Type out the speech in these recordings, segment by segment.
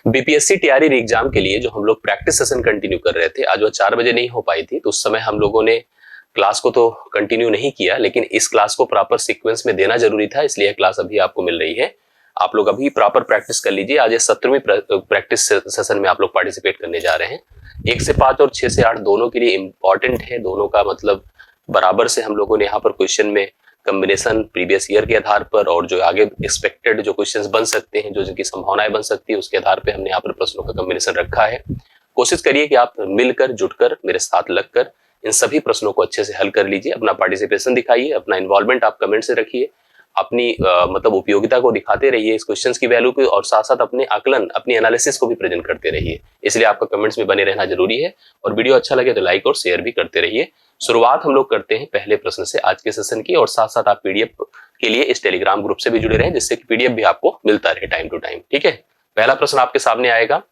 BPSC TRE exam के लिए जो हम लोग प्रैक्टिस सेशन कंटिन्यू कर रहे थे, आज वो 4 बजे नहीं हो पाई थी, तो उस समय हम लोगों ने क्लास को तो कंटिन्यू नहीं किया, लेकिन इस क्लास को प्रॉपर सीक्वेंस में देना जरूरी था, इसलिए क्लास अभी आपको मिल रही है। आप लोग अभी प्रॉपर प्रैक्टिस कर लीजिए। आज ये 17वीं प्रैक्टिस सेशन में आप लोग पार्टिसिपेट करने जा रहे हैं। 1 से 5 और 6 से 8 दोनों के लिए इंपॉर्टेंट है। दोनों का मतलब बराबर से हम लोगों ने यहाँ पर क्वेश्चन में कॉम्बिनेशन प्रीवियस ईयर के आधार पर और जो आगे एक्सपेक्टेड जो क्वेश्चंस बन सकते हैं, जो जिनकी संभावनाएं बन सकती है, उसके आधार पे हमने यहाँ पर प्रश्नों का कॉम्बिनेशन रखा है। कोशिश करिए कि आप मिलकर जुटकर मेरे साथ लगकर इन सभी प्रश्नों को अच्छे से हल कर लीजिए। अपना पार्टिसिपेशन दिखाइए, अपना इन्वॉल्वमेंट आप कमेंट से रखिए, अपनी मतलब उपयोगिता को दिखाते रहिए इस क्वेश्चंस की वैल्यू को, और साथ साथ अपने आकलन, अपनी एनालिसिस को भी प्रेजेंट करते रहिए। इसलिए आपका कमेंट्स में बने रहना जरूरी है, और वीडियो अच्छा लगे तो लाइक और शेयर भी करते रहिए। शुरुआत हम लोग करते हैं पहले प्रश्न से आज के सेशन की, और साथ साथ आप पीडीएफ के लिए इस टेलीग्राम ग्रुप से भी जुड़े रहें, जिससे कि पीडीएफ भी आपको मिलता रहे टाइम टू टाइम। ठीक है, पहला प्रश्न आपके सामने आएगा।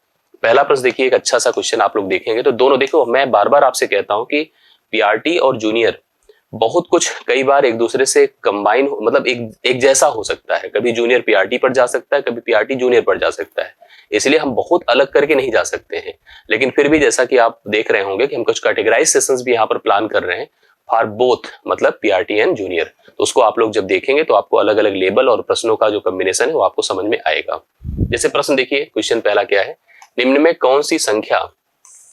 पहला प्रश्न देखिए, एक अच्छा सा क्वेश्चन आप लोग देखेंगे तो दोनों, देखो मैं बार बार आपसे कहता हूं कि पीआरटी और जूनियर बहुत कुछ कई बार एक दूसरे से कंबाइन, मतलब एक जैसा हो सकता है। कभी जूनियर पीआरटी पर जा सकता है, कभी पीआरटी जूनियर पर जा सकता है, इसलिए हम बहुत अलग करके नहीं जा सकते हैं। लेकिन फिर भी जैसा कि आप देख रहे होंगे कि हम कुछ कैटेगराइज सेशंस भी यहाँ पर प्लान कर रहे हैं फॉर बोथ, मतलब पीआरटी एंड जूनियर। तो उसको आप लोग जब देखेंगे तो आपको अलग अलग लेवल और प्रश्नों का जो कॉम्बिनेशन है वो आपको समझ में आएगा। जैसे प्रश्न देखिए, क्वेश्चन पहला क्या है, निम्न में कौन सी संख्या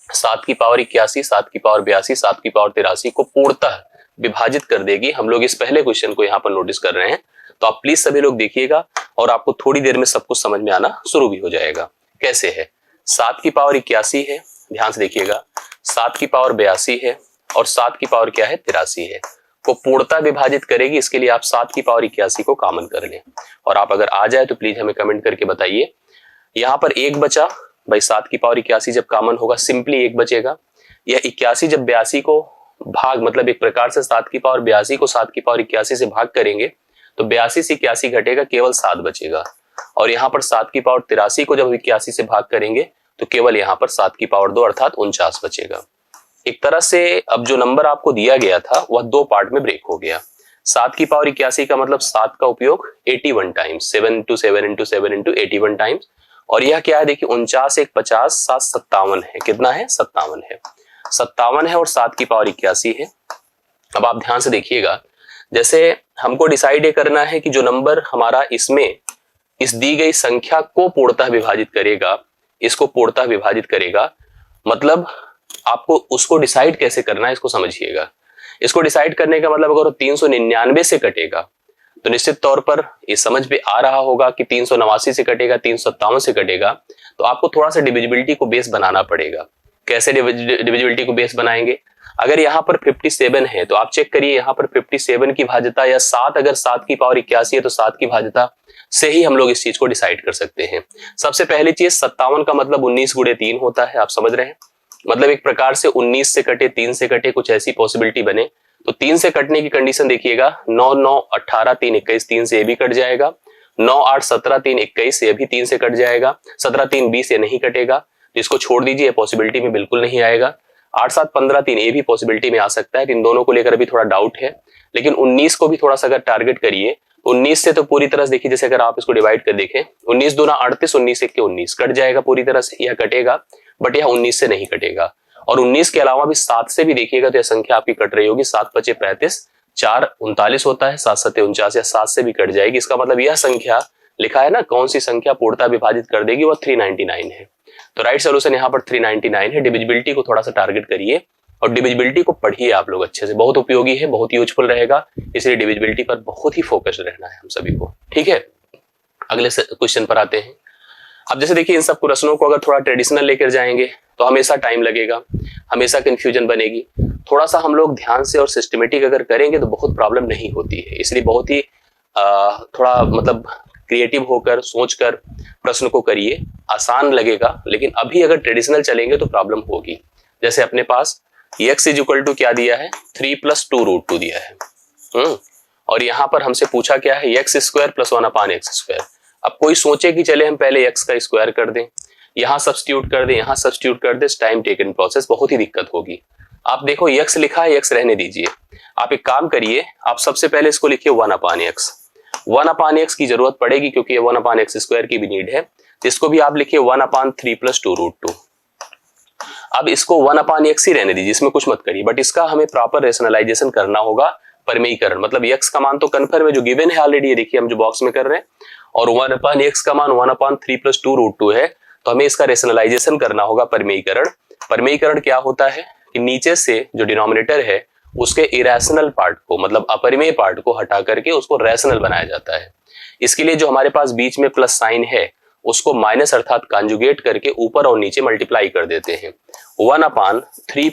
7 की पावर 81, 7 की पावर 82, 7 की पावर 83 को पूर्णतः विभाजित कर देगी। हम लोग इस पहले क्वेश्चन को यहाँ पर नोटिस कर रहे हैं, तो आप प्लीज सभी लोग देखिएगा और आपको थोड़ी देर में सब कुछ समझ में आना शुरू भी हो जाएगा। कैसे है, 7 की पावर 81 है, ध्यान से देखिएगा, 7 की पावर 82 है और 7 की पावर क्या है 83 है, को पूर्णतः विभाजित करेगी। इसके लिए आप 7 की पावर 81 को कॉमन कर लें, और आप अगर आ जाए तो प्लीज हमें कमेंट करके बताइए। यहाँ पर 1 बचा भाई, 7 की पावर 81 जब कॉमन होगा सिंपली 1 बचेगा। यह 81 जब 82 को भाग, मतलब एक प्रकार से 7 की पावर 82 को 7 की पावर 81 से भाग करेंगे तो 82 से 81 घटेगा, केवल 7 बचेगा। और यहाँ पर 7 की पावर 83 को जब 81 से भाग करेंगे तो केवल यहाँ पर 7 की पावर 2 अर्थात 49 बचेगा। एक तरह से अब जो नंबर आपको दिया गया था वह 2 पार्ट में ब्रेक हो गया। 7 की पावर 81 का मतलब 7 का उपयोग 81 times, 7 into 7 into 7 into 81 times, और यह क्या है देखिए 49 1 50 7 57 है। कितना है, 57 है, 57 है और 7 की पावर 81 है। अब आप ध्यान से देखिएगा, जैसे हमको डिसाइड ये करना है कि जो नंबर हमारा इसमें इस दी गई संख्या को पूर्णतः विभाजित करेगा, इसको पूर्णतः विभाजित करेगा, मतलब आपको उसको डिसाइड कैसे करना है इसको समझिएगा। इसको डिसाइड करने का मतलब अगर 399 से कटेगा तो निश्चित तौर पर ये समझ में आ रहा होगा कि 389 से कटेगा, 357 से कटेगा, तो आपको थोड़ा सा डिविजिबिलिटी को बेस बनाना पड़ेगा। कैसे डिविजिबिलिटी को बेस बनाएंगे, अगर यहाँ पर 57 है तो आप चेक करिए यहाँ पर 57 की भाज्यता, या 7 अगर 7 की पावर 81 है तो 7 की भाज्यता से ही हम लोग इस चीज को डिसाइड कर सकते हैं। सबसे पहली चीज 57 का मतलब 19 गुणे 3 होता है, आप समझ रहे हैं, मतलब एक प्रकार से 19 से कटे, 3 से कटे, कुछ ऐसी पॉसिबिलिटी बने तो 3 से कटने की कंडीशन देखिएगा, 9 9 18 3 21, 3 से ये भी कट जाएगा, 9 8 17 3 21 ये भी 3 से कट जाएगा, 17 3 20 ये नहीं कटेगा, इसको छोड़ दीजिए, पॉसिबिलिटी में बिल्कुल नहीं आएगा। 8 7 15 3 ये भी पॉसिबिलिटी में आ सकता है, इन दोनों को लेकर अभी थोड़ा डाउट है। लेकिन 19 को भी थोड़ा सा अगर टारगेट करिए, 19 से तो पूरी तरह से देखिए, जैसे अगर आप इसको डिवाइड कर देखें, 19 दूना 38, 19 1 19 कट जाएगा पूरी तरह से, यह कटेगा, बट यह 19 से नहीं कटेगा। और 19 के अलावा भी 7 से भी देखिएगा तो यह संख्या आपकी कट रही होगी, 7 5 35, 4 39 होता है, 7 7 49, या 7 से भी कट जाएगी। इसका मतलब यह संख्या लिखा है ना, कौन सी संख्या पूर्णतः विभाजित कर देगी, वह 399 है। तो राइट सोल्यूशन यहाँ पर 399 है। डिविजिबिलिटी को थोड़ा सा टारगेट करिए और डिविजिबिलिटी को पढ़िए आप लोग अच्छे से, बहुत उपयोगी है, बहुत यूजफुल रहेगा, इसलिए डिविजिबिलिटी पर बहुत ही फोकस रहना है हम सभी को। ठीक है, अगले क्वेश्चन पर आते हैं। अब जैसे देखिए, इन सब प्रश्नों को अगर थोड़ा ट्रेडिशनल लेकर जाएंगे तो हमेशा टाइम लगेगा, हमेशा कंफ्यूजन बनेगी। थोड़ा सा हम लोग ध्यान से और सिस्टमेटिक अगर करेंगे तो बहुत प्रॉब्लम नहीं होती है, इसलिए बहुत ही थोड़ा मतलब क्रिएटिव होकर सोचकर प्रश्न को करिए, आसान लगेगा। लेकिन अभी अगर ट्रेडिशनल चलेंगे तो प्रॉब्लम होगी। जैसे अपने पास x = क्या दिया है, 3 + 2√2 दिया है, और यहाँ पर हमसे पूछा क्या है, x² + 1/x²। अब कोई सोचे कि चले हम पहले x का स्क्वायर कर दें, यहाँ सब्स्टिट्यूट कर दें, यहाँ सब्स्टिट्यूट कर दें, टाइम टेकन प्रोसेस, बहुत ही दिक्कत होगी। आप देखो x लिखा है, x रहने दीजिए। आप एक काम करिए, आप सबसे पहले इसको लिखिए 1/x। 1/x की जरूरत पड़ेगी क्योंकि ये 1/x² की भी नीड है। इसको भी आप लिखिए 1/3 + 2√2। अब इसको 1/x ही रहने दीजिए, इसमें कुछ मत करिए, बट इसका हमें प्रॉपर रेशनलाइजेशन करना होगा, परिमेयीकरण। मतलब x का मान तो कन्फर्म है, जो गिवन है ऑलरेडी, ये देखिए हम जो बॉक्स में कर रहे हैं, और 1/x का मान 1/3 + 2√2 है, तो हमें इसका रेशनलाइजेशन करना होगा, परिमेयीकरण। परिमेयीकरण क्या होता है कि नीचे से जो डिनोमिनेटर है उसके इरेशनल पार्ट को, मतलब अपरिमेय पार्ट को हटा करके उसको रैशनल बनाया जाता है। इसके लिए जो हमारे पास बीच में प्लस साइन है उसको माइनस अर्थात कंजुगेट करके ऊपर और नीचे मल्टीप्लाई कर देते हैं। 1/3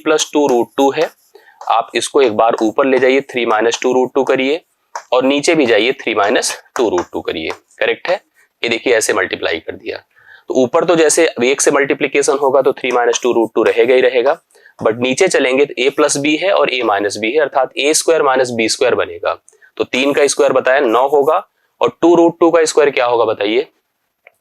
+ 2√2 है, आप इसको एक बार ऊपर ले जाइए, 3 - 2√2 करिए, और नीचे भी जाइए 3 - 2√2 करिए। करेक्ट है, ये देखिए ऐसे मल्टीप्लाई कर दिया। तो ऊपर तो जैसे 1 से मल्टीप्लीकेशन होगा तो 3 - 2√2 रहेगा ही रहेगा, बट नीचे चलेंगे तो a + b है और a - b है, अर्थात a² - b² बनेगा। तो 3 का स्क्वायर बताया 9 होगा, और 2√2 का स्क्वायर क्या होगा बताइए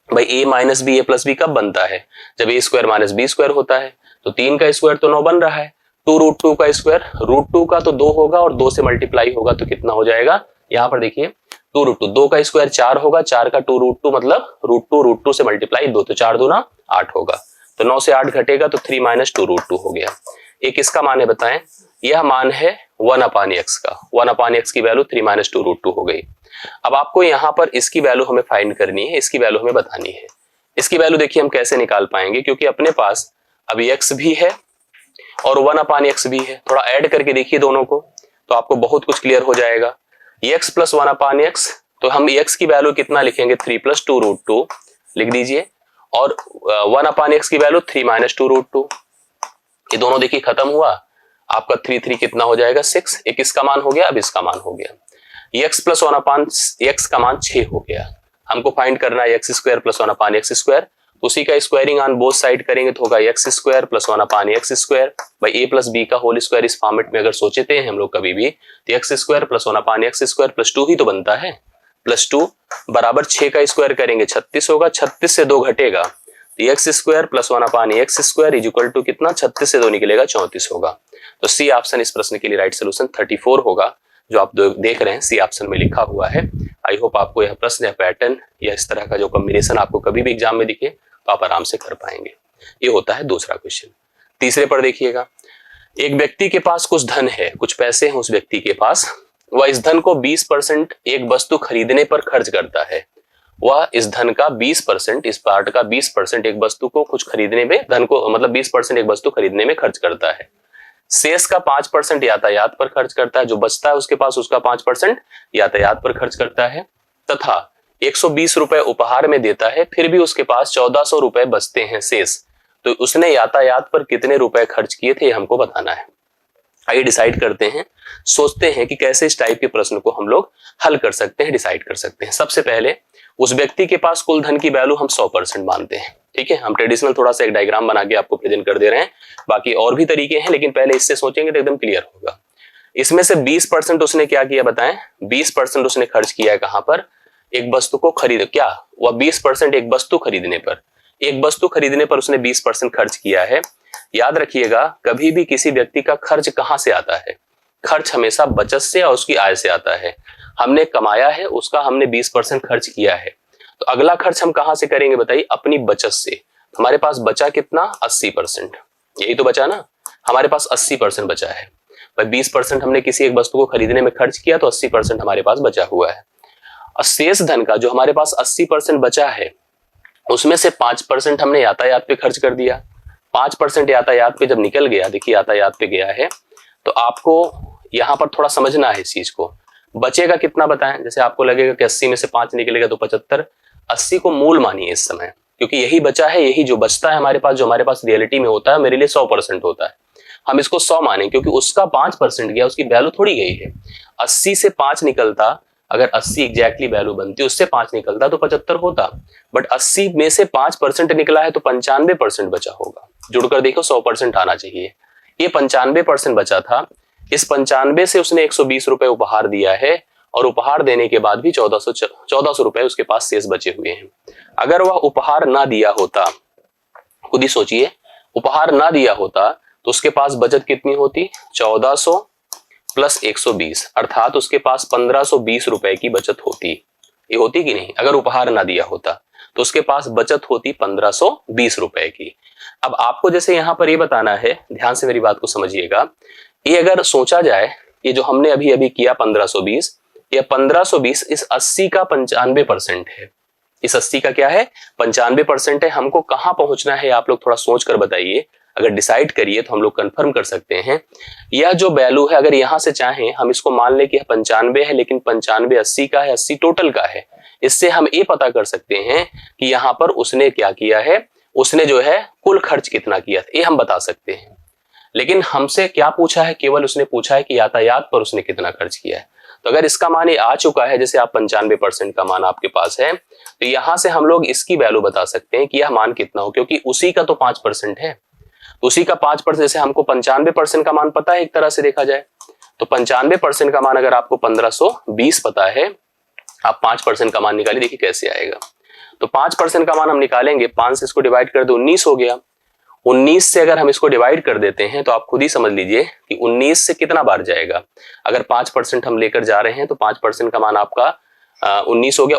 भाई। a - b a + b कब बनता है, जब a² - b² होता है। तो 3 का स्क्वायर तो 9 बन रहा है, 2√2 का स्क्वायर √2 का तो 2 होगा, और 2 से मल्टीप्लाई होगा तो कितना हो जाएगा, यहाँ पर देखिए 2√2, 2 का स्क्वायर 4 होगा, 4 का 2√2 मतलब √2 से मल्टीप्लाई 2, तो 4 दूना 8 होगा, तो 9 से 8 घटेगा तो 3 - 2√2 हो गया। एक इसका मान है बताएं, यह मान है 1/x का, 1/x की वैल्यू 3 - 2√2 हो गई। अब आपको यहाँ पर इसकी वैल्यू हमें फाइंड करनी है, इसकी वैल्यू हमें बतानी है। इसकी वैल्यू देखिए हम कैसे निकाल पाएंगे, क्योंकि अपने पास अभी x भी है और 1/x भी है, थोड़ा ऐड करके देखिए दोनों को, तो आपको बहुत कुछ क्लियर हो जाएगा। x + 1/x, तो हम x की वैल्यू कितना लिखेंगे, 3 + 2√2 लिख दीजिए, और 1/x की वैल्यू 3 - 2√2। ये दोनों देखिए खत्म हुआ, आपका 3 कितना हो जाएगा 6। एक इसका मान हो गया, अब इसका मान हो गया। x + 1/x का मान 6 हो गया। हमको फाइंड करना है x² + 1/x², उसी का स्क्वायरिंग ऑन बोथ साइड करेंगे तो होगा x² + 1/x²। भाई a + b का होल स्क्वायर इस फॉर्मेट में अगर सोचते हैं हम लोग कभी भी, तो x² + 1/x² + 2 ही तो बनता है, +2 बराबर 6 का स्क्वायर करेंगे 36 होगा, 36 से 2 घटेगा, तो x² + 1/x² इक्वल टू कितना, 36 से 2 निकलेगा 34 होगा। तो सी ऑप्शन इस प्रश्न के लिए राइट सोल्यूशन 34 होगा, जो आप देख रहे हैं सी ऑप्शन में लिखा हुआ है। आई होप आपको यह प्रश्न या पैटर्न या इस तरह का जो कॉम्बिनेशन आपको कभी भी एग्जाम में दिखे तो आप आराम से कर पाएंगे। ये होता है दूसरा क्वेश्चन। तीसरे पर देखिएगा, एक व्यक्ति के पास कुछ धन है, कुछ पैसे हैं उस व्यक्ति के पास, वह इस धन को 20% एक वस्तु खरीदने पर खर्च करता है। वह इस धन का 20%, इस पार्ट का 20% एक वस्तु को कुछ खरीदने में, धन को मतलब 20% एक वस्तु खरीदने में खर्च करता है। शेष का 5% यातायात पर खर्च करता है, जो बचता है उसके पास उसका 5% यातायात पर खर्च करता है, तथा 120 रुपए उपहार में देता है, फिर भी उसके पास 1400 रुपए बचते हैं शेष। तो उसने यातायात पर कितने रुपए खर्च किए थे, हमको बताना है। आइए डिसाइड करते हैं, सोचते हैं कि कैसे इस टाइप के प्रश्न को हम लोग हल कर सकते हैं, डिसाइड कर सकते हैं। सबसे पहले उस व्यक्ति के पास कुल धन की वैल्यू हम 100% मानते हैं। ठीक है, हम ट्रेडिशनल थोड़ा सा एक डायग्राम बना के आपको प्रेजेंट कर दे रहे हैं, बाकी और भी तरीके हैं, लेकिन पहले इससे सोचेंगे तो एकदम क्लियर होगा। इसमें से 20% उसने क्या किया बताएं, 20% उसने खर्च किया है कहां पर, एक वस्तु को खरीद, क्या वह 20% एक वस्तु खरीदने पर, एक वस्तु खरीदने पर उसने 20% खर्च किया है। याद रखिएगा, कभी भी किसी व्यक्ति का खर्च कहां से आता है, खर्च हमेशा बचत से और उसकी आय से आता है। हमने कमाया है, उसका हमने 20% खर्च किया है, तो अगला खर्च हम कहां से करेंगे बताइए, अपनी बचत से। हमारे पास बचा कितना, 80%, यही तो बचा ना, हमारे पास 80% बचा है। भाई 20% हमने किसी एक वस्तु को खरीदने में खर्च किया, तो 80% हमारे पास बचा हुआ है। और शेष धन का जो हमारे पास 80% बचा है, उसमें से 5% हमने यातायात पे खर्च कर दिया। 5% यातायात पे जब निकल गया, देखिए यातायात पे गया है, तो आपको यहां पर थोड़ा समझना है इस चीज को। बचेगा कितना बताएं, जैसे आपको लगेगा कि 80 में से 5 निकलेगा तो 75, 80 को मूल मानिए इस समय, क्योंकि यही बचा है, यही जो बचता है हमारे पास, जो हमारे पास रियलिटी में होता है, मेरे लिए 100% होता है। हम इसको 100 माने, क्योंकि उसका 5% गया, उसकी वैल्यू थोड़ी गई है। 80 से 5 निकलता, अगर 80 एग्जैक्टली वैल्यू बनती, उससे 5 निकलता तो 75 होता, बट 80 में से 5% निकला है तो 95% बचा होगा। जुड़कर देखो 100% आना चाहिए। ये 95% बचा था, इस 95 से उसने 120 रुपए उपहार दिया है, और उपहार देने के बाद भी 1400 रुपए उसके पास शेष बचे हुए हैं। अगर वह उपहार ना दिया होता, खुद ही सोचिए, उपहार ना दिया होता तो उसके पास बचत कितनी होती, 1400 + 120, अर्थात उसके पास 1520 रुपए की बचत होती। ये होती कि नहीं, अगर उपहार ना दिया होता तो उसके पास बचत होती 1520 रुपए की। अब आपको जैसे यहां पर ये बताना है, ध्यान से मेरी बात को समझिएगा, ये अगर सोचा जाए, ये जो हमने अभी अभी किया 1520, ये 1520 इस 80 का 95% है। इस 80 का क्या है, 95% है। हमको कहां पहुंचना है आप लोग थोड़ा सोच कर बताइए। अगर डिसाइड करिए तो हम लोग कंफर्म कर सकते हैं। यह जो वैल्यू है, अगर यहां से चाहें हम इसको मान ले कि 95 है, लेकिन 95 80 का है, 80 टोटल का है। इससे हम ये पता कर सकते हैं कि यहां पर उसने क्या किया है, उसने जो है कुल खर्च कितना किया था, ये हम बता सकते हैं। लेकिन हमसे क्या पूछा है, केवल उसने पूछा है कि यातायात पर उसने कितना खर्च किया है। तो अगर इसका मान ये आ चुका है, जैसे आप 95% का मान आपके पास है, तो यहां से हम लोग इसकी वैल्यू बता सकते हैं कि यह मान कितना हो, क्योंकि उसी का तो 5% है। तो उसी का 5%, जैसे हमको 95% का मान पता है एक तरह से देखा जाए, तो 95% का मान अगर आपको 1520 पता है, आप 5% का मान निकालिए, देखिए कैसे आएगा। तो 5% का मान हम निकालेंगे, 5 से इसको डिवाइड कर दो 19 हो गया। 19 से अगर हम इसको डिवाइड कर देते हैं तो आप खुद ही समझ लीजिए कि 19 से कितना बार जाएगा। अगर 5% हम लेकर जा रहे हैं तो 5% का मान आपका 19 हो गया।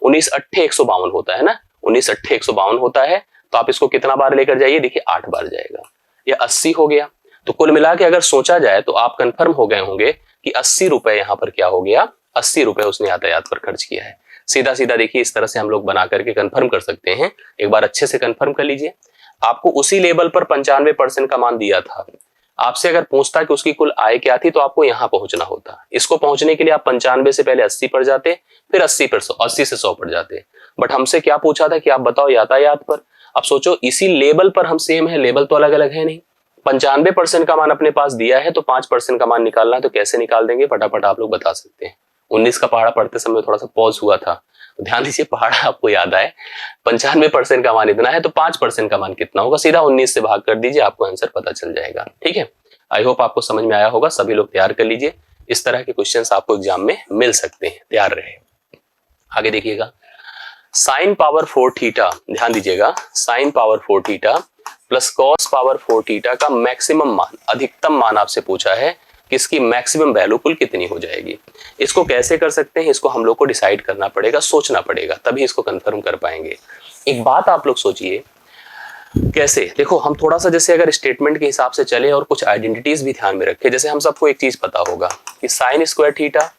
19 अट्ठे 152 होता है ना, 19 अट्ठे 152 होता है। तो आप इसको कितना बार लेकर जाइए, देखिए 8 बार जाएगा। ये 80 हो गया। तो कुल मिला के अगर सोचा जाए तो आप कंफर्म हो गए होंगे कि 80 रुपए यहाँ पर क्या हो गया, 80 रुपए उसने यातायात पर खर्च किया है। सीधा सीधा देखिए इस तरह से हम लोग बना करके कंफर्म कर सकते हैं। एक बार अच्छे से कंफर्म कर लीजिए। आपको उसी लेवल पर 95% का मान दिया था। आपसे अगर पूछता कि उसकी कुल आय क्या थी, तो आपको यहां पहुंचना होता। इसको पहुंचने के लिए आप 95 से पहले 80 पर जाते, फिर 80 से 100 पर जाते। बट हमसे क्या पूछा था कि आप बताओ यातायात पर। अब सोचो इसी लेवल पर हम सेम है, लेवल तो अलग अलग है नहीं। 95% का मान अपने पास दिया है, तो 5% का मान निकालना है, तो कैसे निकाल देंगे, फटाफट आप लोग बता सकते हैं। 19 का पहाड़ा पढ़ते समय थोड़ा सा पॉज हुआ था, तो ध्यान दीजिए पहाड़ा आपको याद आए। 95% का मान इतना है, तो 5% का मान कितना होगा, सीधा 19 से भाग कर दीजिए, आपको आंसर पता चल जाएगा। ठीक है, आई होप आपको समझ में आया होगा। सभी लोग तैयार कर लीजिए, इस तरह के क्वेश्चंस आपको एग्जाम में मिल सकते हैं, तैयार रहे। आगे देखिएगा, साइन पावर 4 थीटा, ध्यान दीजिएगा, sine power 4 theta plus cos power 4 theta का मैक्सिमम मान, अधिकतम मान आपसे पूछा है कि इसकी मैक्सिमम वैल्यू कुल कितनी हो जाएगी। इसको कैसे कर सकते हैं, इसको हम लोग को डिसाइड करना पड़ेगा, सोचना पड़ेगा, तभी इसको कंफर्म कर पाएंगे। एक बात आप लोग सोचिए, कैसे, देखो हम थोड़ा सा जैसे अगर स्टेटमेंट के हिसाब से चले और कुछ आइडेंटिटीज भी ध्यान में रखें। जैसे हम सबको एक चीज पता होगा कि sine square theta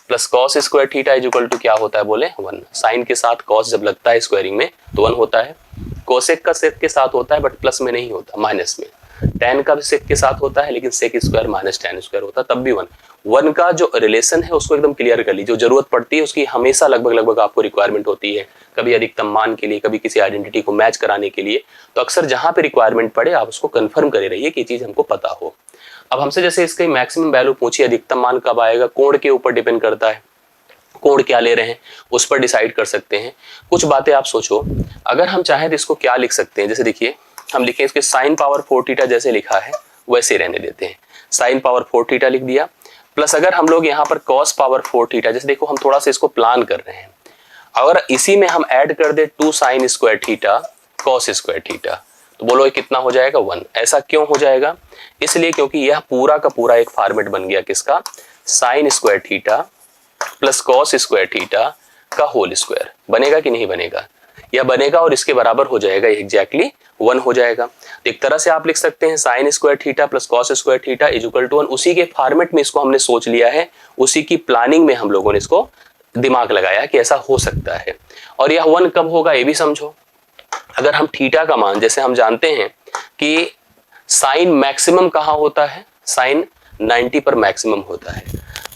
plus cos square theta is equal to क्या होता है, बोले 1। साइन के साथ कॉस जब लगता है स्क्वायरिंग में तो 1 होता है। कोसेक का सेक के साथ होता है बट प्लस में नहीं होता, माइनस में। tan का भी सेक के साथ होता है, लेकिन sec square minus tan square होता है, तब भी 1 का जो रिलेशन है उसको एकदम क्लियर कर लीजिए। जो जरूरत पड़ती है उसकी हमेशा लगभग आपको रिक्वायरमेंट होती है, कभी अधिकतम मान के लिए, कभी किसी आइडेंटिटी को मैच कराने के लिए। तो अक्सर जहां पे रिक्वायरमेंट पड़े आप उसको कंफर्म करे रहिए कि चीज हमको पता हो। अब हमसे जैसे इसकी मैक्सिमम वैल्यू पूछी, अधिकतम मान कब आएगा, कोण के ऊपर डिपेंड करता है, कोण क्या ले रहे हैं उस पर डिसाइड कर सकते हैं। कुछ बातें आप सोचो, अगर हम चाहें तो इसको क्या लिख सकते हैं, जैसे देखिए हम लिखें इसके साइन पावर 4 थीटा जैसे लिखा है वैसे रहने देते हैं, साइन पावर 4 थीटा लिख दिया। प्लस अगर हम लोग यहाँ पर कॉस पावर 4 थीटा, जैसे देखो हम थोड़ा सा इसको प्लान कर रहे हैं, अगर इसी में हम ऐड कर दे 2 sign square theta cos square theta, तो बोलो ये कितना हो जाएगा, 1। ऐसा क्यों हो जाएगा, इसलिए क्योंकि यह पूरा का पूरा एक फॉर्मेट बन गया किसका, sign square theta plus cos square theta का होल स्क्वायर। बनेगा कि नहीं बनेगा, यह बनेगा और इसके बराबर हो जाएगा, एग्जैक्टली 1 हो जाएगा। तो एक तरह से आप लिख सकते हैं sine square theta plus cos square theta is equal to 1। उसी के फॉर्मेट में इसको हमने सोच लिया है, उसी की प्लानिंग में हम लोगों ने इसको दिमाग लगाया कि ऐसा हो सकता है। और यह 1 कब होगा ये भी समझो। अगर हम थीटा का मान, जैसे हम जानते हैं कि साइन मैक्सिमम कहाँ होता है, साइन 90 पर मैक्सिमम होता है,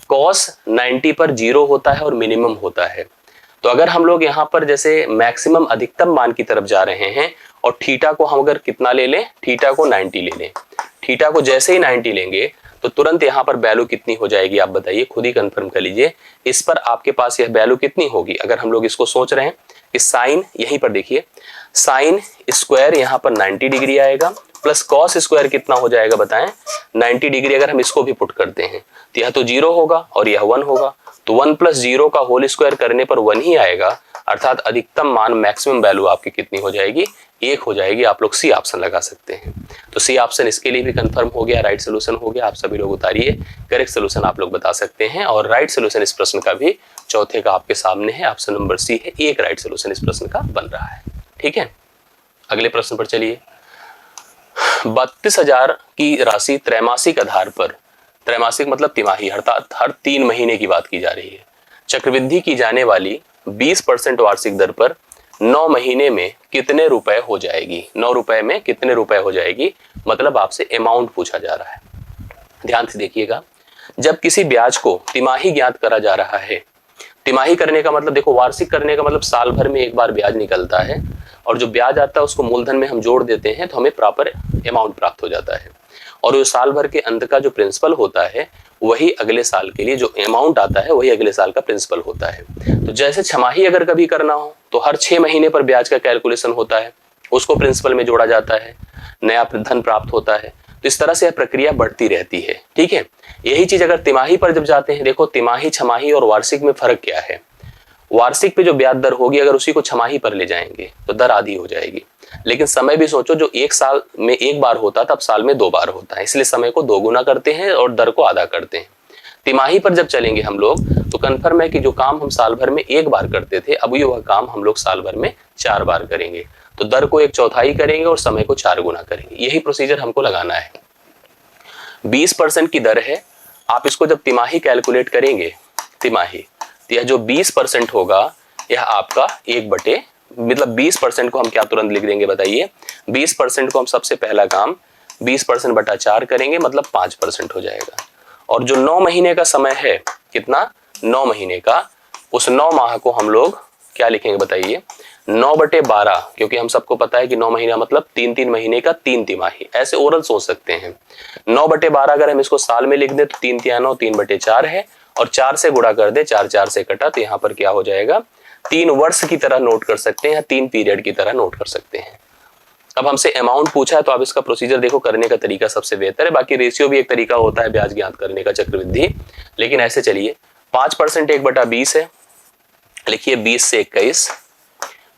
कॉस 90 पर 0 होता है और मिनिमम होता है। तो अगर हम लोग यहाँ पर जैसे मैक्सिमम अधिकतम मान की तरफ जा रहे हैं और थीटा को हम अगर कितना ले लें, थीटा को 90 ले लें, थीटा को जैसे ही 90 लेंगे तो तुरंत यहाँ पर वैल्यू कितनी हो जाएगी, आप बताइए, खुद ही कंफर्म कर लीजिए। इस पर आपके पास यह वैल्यू कितनी होगी, अगर हम लोग इसको सोच रहे हैं कि साइन, यहीं पर देखिए साइन स्क्वायर यहाँ पर 90 डिग्री आएगा, प्लस कॉस स्क्वायर कितना हो जाएगा बताएं, 90 डिग्री। अगर हम इसको भी पुट करते हैं तो यह तो 0 होगा और यह 1 होगा, तो 1 प्लस 0 का होल स्क्वायर करने पर 1 ही आएगा। अर्थात अधिकतम मान मैक्सिमम वैल्यू आपकी कितनी हो जाएगी, 1 हो जाएगी। आप लोग सी ऑप्शन लगा सकते हैं। तो सी ऑप्शन इसके लिए भी कंफर्म हो गया, राइट सोल्यूशन हो गया। आप सभी लोग उतारिए, करेक्ट सोल्यूशन आप लोग बता सकते हैं और राइट सोल्यूशन इस प्रश्न का भी चौथे का आपके सामने है, ऑप्शन नंबर सी है, एक राइट सोल्यूशन इस प्रश्न का बन रहा है। ठीक है, अगले प्रश्न पर चलिए। 32,000 की राशि त्रैमासिक आधार पर, त्रैमासिक मतलब तिमाही, अर्थात हर 3 महीने की बात की जा रही है, चक्रवृद्धि की जाने वाली 20% वार्षिक दर पर 9 महीने में कितने रुपए हो जाएगी। 9 रुपए में कितने रुपए हो जाएगी, मतलब आपसे अमाउंट पूछा जा रहा है। ध्यान से देखिएगा, जब किसी ब्याज को तिमाही ज्ञात करा जा रहा है, तिमाही करने का मतलब देखो, वार्षिक करने का मतलब साल भर में एक बार ब्याज निकलता है और जो ब्याज आता है उसको मूलधन में हम जोड़ देते हैं तो हमें प्रॉपर अमाउंट प्राप्त हो जाता है, और जो साल भर के अंत का जो प्रिंसिपल होता है वही अगले साल के लिए जो अमाउंट आता है वही अगले साल का प्रिंसिपल होता है। तो जैसे छमाही अगर कभी करना हो तो हर 6 महीने पर ब्याज का कैलकुलेशन होता है, उसको प्रिंसिपल में जोड़ा जाता है, नया धन प्राप्त होता है। तो इस तरह से यह प्रक्रिया बढ़ती रहती है। ठीक है, यही चीज अगर तिमाही पर जब जाते हैं, देखो तिमाही, छमाही और वार्षिक में फर्क क्या है। वार्षिक पे जो ब्याज दर होगी अगर उसी को छमाही पर ले जाएंगे तो दर आधी हो जाएगी, लेकिन समय भी सोचो, जो एक साल में एक बार होता था अब साल में 2 बार होता है, इसलिए समय को 2 गुना करते हैं और दर को आधा करते हैं। तिमाही पर जब चलेंगे हम लोग तो कन्फर्म है कि जो काम हम साल भर में एक बार करते थे अब वह काम हम लोग साल भर में 4 बार करेंगे, तो दर को 1/4 करेंगे और समय को 4 गुना करेंगे। यही प्रोसीजर हमको लगाना है। 20% की दर है, आप इसको जब तिमाही कैलकुलेट करेंगे, तिमाही, तो यह जो 20% होगा यह आपका 1/, मतलब 20% को हम क्या तुरंत लिख देंगे बताइए, 20% को हम सबसे पहला काम 20% बटा 4 करेंगे, मतलब 5% हो जाएगा। और जो 9 महीने का समय है, कितना, 9 महीने का, उस 9 माह को हम लोग क्या लिखेंगे बताइए, 9/12, क्योंकि हम सबको पता है कि 9 महीना मतलब 3 महीने का 3 तिमाही, ऐसे ओरल सोच सकते हैं। 9/12 अगर हम इसको साल में लिख दें तो 3 × 9 3/4 है, और 4 से गुणा कर दे, 4 से कटा, तो यहाँ पर क्या हो जाएगा, 3 वर्ष की तरह नोट कर सकते हैं या 3 पीरियड की तरह नोट कर सकते हैं। अब हमसे अमाउंट पूछा है तो आप इसका प्रोसीजर देखो, करने का तरीका सबसे बेहतर है। बाकी रेशियो भी एक तरीका होता है ब्याज ज्ञात करने का, चक्रवृद्धि, लेकिन ऐसे चलिए 5% 1/20 है, लिखिए 20 से 21,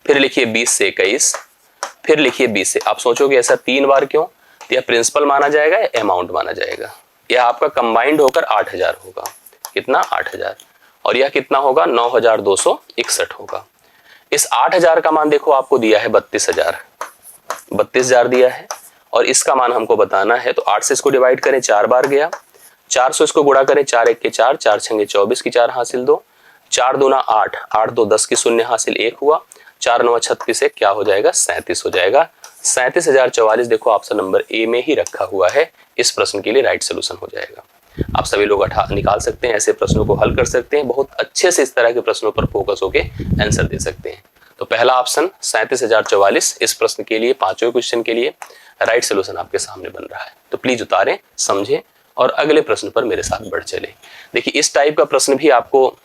फिर लिखिए 20 से 21, फिर लिखिए 20 से, आप सोचोगे ऐसा 3 बार क्यों, तो यह प्रिंसिपल माना जाएगा या अमाउंट माना जाएगा। यह आपका कंबाइंड होकर 8000 होगा, कितना, 8000, और यह कितना होगा, 9261 होगा। इस 8000 का मान देखो आपको दिया है 32,000 दिया है, और इसका मान हमको बताना है, तो 8 से इसको डिवाइड करें, 4 बार गया, 400 इसको गुणा करें, 4 1 के 4, 4 6 24 की 4 हासिल 2, 4 दूना 8, 8 2 10 की 0 हासिल 1 हुआ, 4 9 36 से क्या हो जाएगा, 37 हो जाएगा। 37,044 देखो ऑप्शन नंबर ए में ही रखा हुआ है, इस प्रश्न के लिए राइट सोल्यूशन हो जाएगा। आप सभी लोग निकाल सकते हैं, ऐसे प्रश्नों को हल कर सकते हैं, बहुत अच्छे से इस तरह के प्रश्नों पर फोकस होके आंसर दे सकते हैं। तो पहला ऑप्शन 37,044 इस प्रश्न के लिए, 5वें क्वेश्चन के लिए राइट सोल्यूशन आपके सामने बन रहा है। तो प्लीज उतारें, समझें और अगले प्रश्न पर मेरे साथ बढ़ चले। देखिए इस टाइप का प्रश्न भी आपको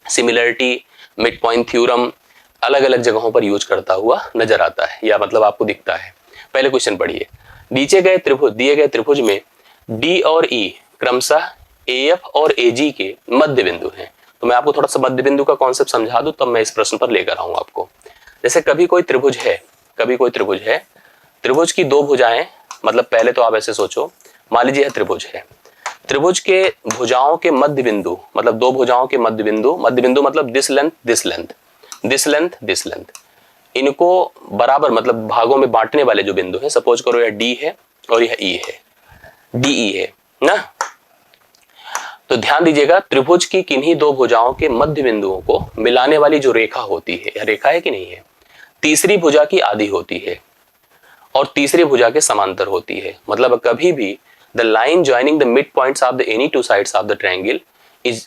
सिमिलरिटी, मिड पॉइंट थ्योरम अलग अलग जगहों पर यूज करता हुआ नजर आता है, या मतलब आपको दिखता है। पहले क्वेश्चन पढ़िए, दिए गए त्रिभुज में डी और ई क्रमशः एएफ और एजी के मध्य बिंदु हैं। तो मैं आपको थोड़ा सा मध्य बिंदु का कॉन्सेप्ट समझा दूं, तब मैं इस प्रश्न पर लेकर आऊं आपको। जैसे कभी कोई त्रिभुज है, त्रिभुज की 2 भुजाएं, मतलब पहले तो आप ऐसे सोचो, मान लीजिए यह त्रिभुज है, त्रिभुज के भुजाओं के मध्य बिंदु, मतलब 2 भुजाओं के मध्य बिंदु मतलब दिस लेंथ, इनको बराबर मतलब भागों में बांटने वाले जो बिंदु है, सपोज करो यह डी है और यह ई है, डीई है ना। तो ध्यान दीजिएगा, त्रिभुज की किन्हीं 2 भुजाओं के मध्य बिंदुओं को मिलाने वाली जो रेखा होती है, यह रेखा है कि नहीं है, तीसरी भुजा की आधी होती है और तीसरी भुजा के समांतर होती है। मतलब कभी भी the line joining the mid points of the any 2 sides of the triangle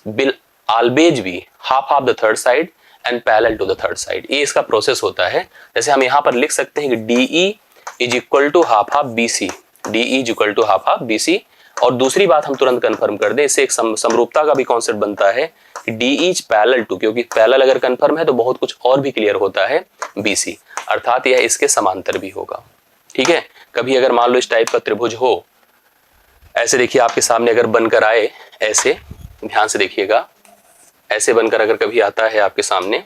will always be half of the third side and parallel to the third side. ये इसका प्रोसेस होता है। जैसे हम यहाँ पर लिख सकते हैं कि DE is equal to half of BC, DE is equal to half of BC। और दूसरी बात हम तुरंत कंफर्म कर दें, इससे एक समरूपता का भी कॉन्सेप्ट बनता है कि DE इज पैरेलल टू, क्योंकि पैरेलल अगर कंफर्म है तो बहुत कुछ और भी क्लियर होता है, BC, अर्थात यह इसके समांतर भी होगा। ठीक है, कभी अगर मान लो इस टाइप का त्रिभुज हो, ऐसे देखिए आपके सामने अगर बनकर आए, ऐसे ध्यान से देखिएगा, ऐसे बनकर अगर कभी आता है आपके सामने,